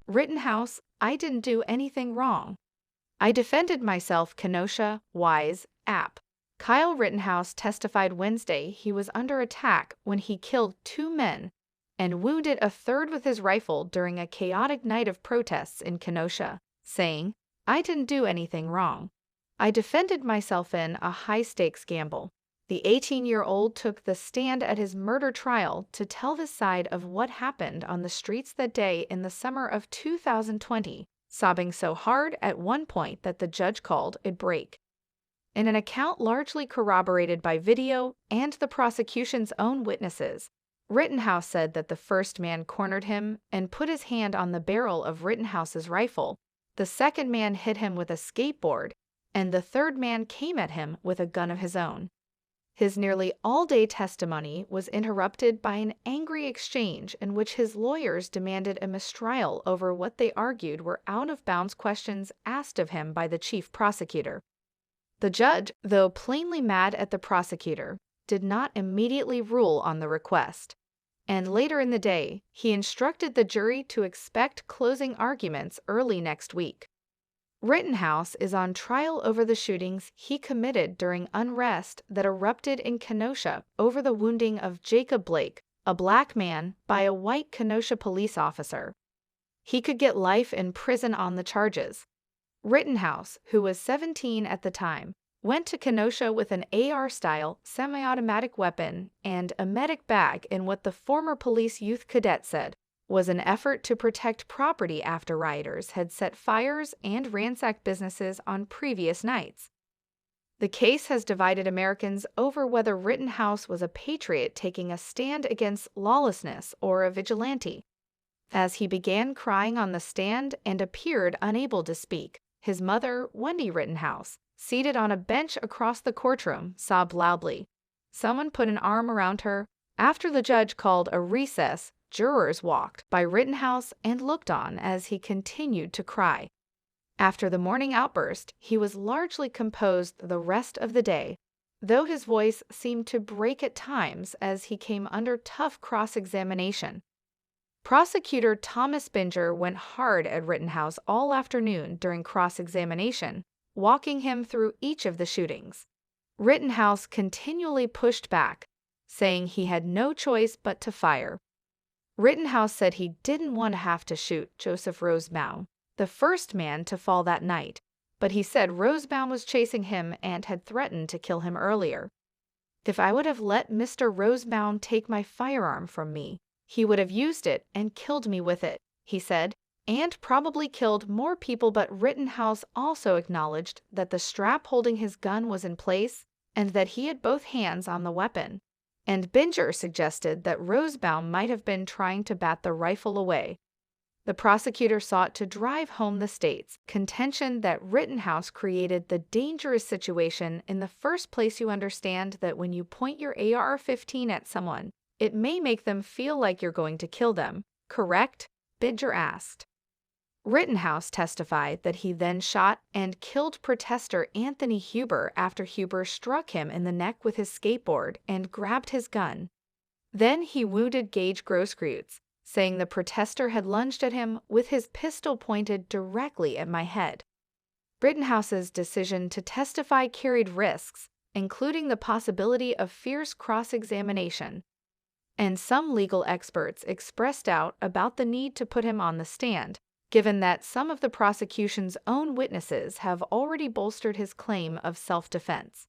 Rittenhouse, I didn't do anything wrong. I defended myself. Kenosha, Wise, App. Kyle Rittenhouse testified Wednesday he was under attack when he killed 2 men and wounded a third with his rifle during a chaotic night of protests in Kenosha, saying, "I didn't do anything wrong. I defended myself in a high-stakes gamble." The 18-year-old took the stand at his murder trial to tell the side of what happened on the streets that day in the summer of 2020, sobbing so hard at one point that the judge called it break. In an account largely corroborated by video and the prosecution's own witnesses, Rittenhouse said that the first man cornered him and put his hand on the barrel of Rittenhouse's rifle, the second man hit him with a skateboard, and the third man came at him with a gun of his own. His nearly all-day testimony was interrupted by an angry exchange in which his lawyers demanded a mistrial over what they argued were out-of-bounds questions asked of him by the chief prosecutor. The judge, though plainly mad at the prosecutor, did not immediately rule on the request, and later in the day, he instructed the jury to expect closing arguments early next week. Rittenhouse is on trial over the shootings he committed during unrest that erupted in Kenosha over the wounding of Jacob Blake, a black man, by a white Kenosha police officer. He could get life in prison on the charges. Rittenhouse, who was 17 at the time, went to Kenosha with an AR-style semi-automatic weapon and a medic bag in what the former police youth cadet said was an effort to protect property after rioters had set fires and ransacked businesses on previous nights. The case has divided Americans over whether Rittenhouse was a patriot taking a stand against lawlessness or a vigilante. As he began crying on the stand and appeared unable to speak, his mother, Wendy Rittenhouse, seated on a bench across the courtroom, sobbed loudly. Someone put an arm around her. After the judge called a recess, jurors walked by Rittenhouse and looked on as he continued to cry. After the morning outburst, he was largely composed the rest of the day, though his voice seemed to break at times as he came under tough cross-examination. Prosecutor Thomas Binger went hard at Rittenhouse all afternoon during cross-examination, walking him through each of the shootings. Rittenhouse continually pushed back, saying he had no choice but to fire. Rittenhouse said he didn't want to have to shoot Joseph Rosenbaum, the first man to fall that night, but he said Rosenbaum was chasing him and had threatened to kill him earlier. "If I would have let Mr. Rosenbaum take my firearm from me, he would have used it and killed me with it," he said, and probably killed more people. But Rittenhouse also acknowledged that the strap holding his gun was in place and that he had both hands on the weapon. And Binger suggested that Rosenbaum might have been trying to bat the rifle away. The prosecutor sought to drive home the state's contention that Rittenhouse created the dangerous situation in the first place. "You understand that when you point your AR-15 at someone, it may make them feel like you're going to kill them, correct?" Binger asked. Rittenhouse testified that he then shot and killed protester Anthony Huber after Huber struck him in the neck with his skateboard and grabbed his gun. Then he wounded Gage Grosskreutz, saying the protester had lunged at him with his pistol pointed directly at my head. Rittenhouse's decision to testify carried risks, including the possibility of fierce cross-examination, and some legal experts expressed doubt about the need to put him on the stand, given that some of the prosecution's own witnesses have already bolstered his claim of self-defense.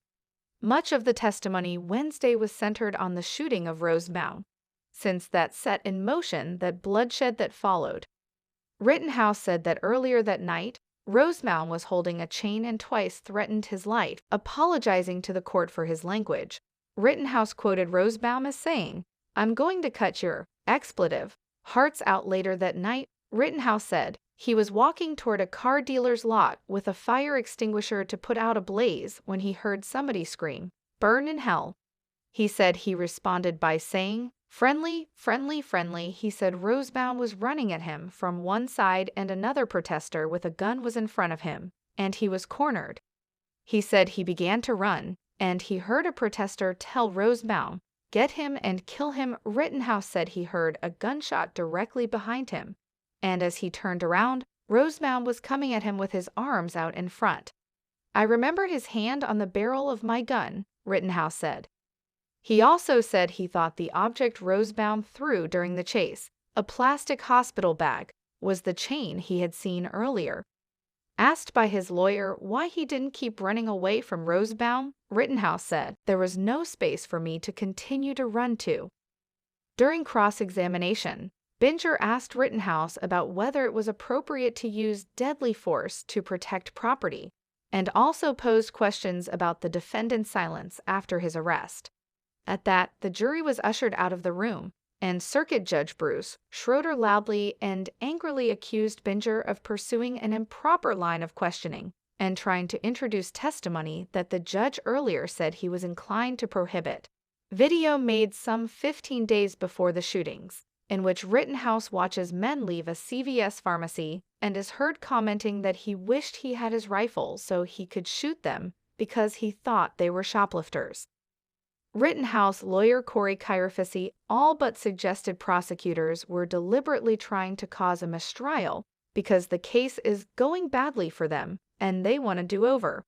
Much of the testimony Wednesday was centered on the shooting of Rosenbaum, since that set in motion the bloodshed that followed. Rittenhouse said that earlier that night, Rosenbaum was holding a chain and twice threatened his life, apologizing to the court for his language. Rittenhouse quoted Rosenbaum as saying, "I'm going to cut your expletive hearts out." Later that night, Rittenhouse said he was walking toward a car dealer's lot with a fire extinguisher to put out a blaze when he heard somebody scream, "Burn in hell." He said he responded by saying, "Friendly, friendly, friendly." He said Rosenbaum was running at him from one side and another protester with a gun was in front of him, and he was cornered. He said he began to run, and he heard a protester tell Rosenbaum, "Get him and kill him." Rittenhouse said he heard a gunshot directly behind him, and as he turned around, Rosenbaum was coming at him with his arms out in front. "I remembered his hand on the barrel of my gun," Rittenhouse said. He also said he thought the object Rosenbaum threw during the chase, a plastic hospital bag, was the chain he had seen earlier. Asked by his lawyer why he didn't keep running away from Rosenbaum, Rittenhouse said, "There was no space for me to continue to run to." During cross-examination, Binger asked Rittenhouse about whether it was appropriate to use deadly force to protect property, and also posed questions about the defendant's silence after his arrest. At that, the jury was ushered out of the room, and Circuit Judge Bruce Schroeder loudly and angrily accused Binger of pursuing an improper line of questioning and trying to introduce testimony that the judge earlier said he was inclined to prohibit. Video made some 15 days before the shootings, in which Rittenhouse watches men leave a CVS pharmacy and is heard commenting that he wished he had his rifle so he could shoot them because he thought they were shoplifters. Rittenhouse lawyer Corey Chirafisi all but suggested prosecutors were deliberately trying to cause a mistrial because the case is going badly for them and they want a do-over.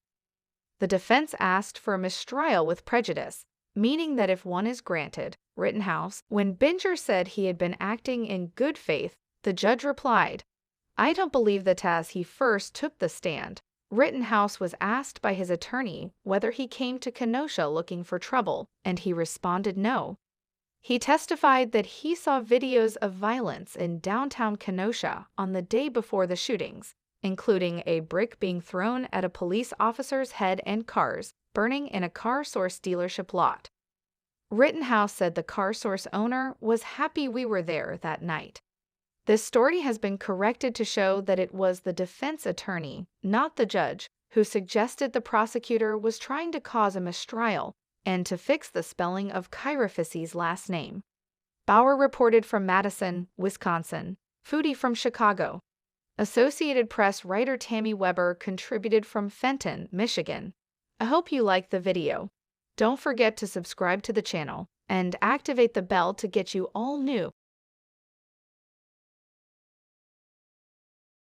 The defense asked for a mistrial with prejudice, meaning that if one is granted, Rittenhouse, when Binger said he had been acting in good faith, the judge replied, "I don't believe that as he first took the stand." Rittenhouse was asked by his attorney whether he came to Kenosha looking for trouble, and he responded no. He testified that he saw videos of violence in downtown Kenosha on the day before the shootings, including a brick being thrown at a police officer's head and cars burning in a Car Source dealership lot. Rittenhouse said the Car Source owner was happy we were there that night. This story has been corrected to show that it was the defense attorney, not the judge, who suggested the prosecutor was trying to cause a mistrial and to fix the spelling of Chirafisi's last name. Bauer reported from Madison, Wisconsin. Foodie from Chicago. Associated Press writer Tammy Weber contributed from Fenton, Michigan. I hope you liked the video. Don't forget to subscribe to the channel and activate the bell to get you all new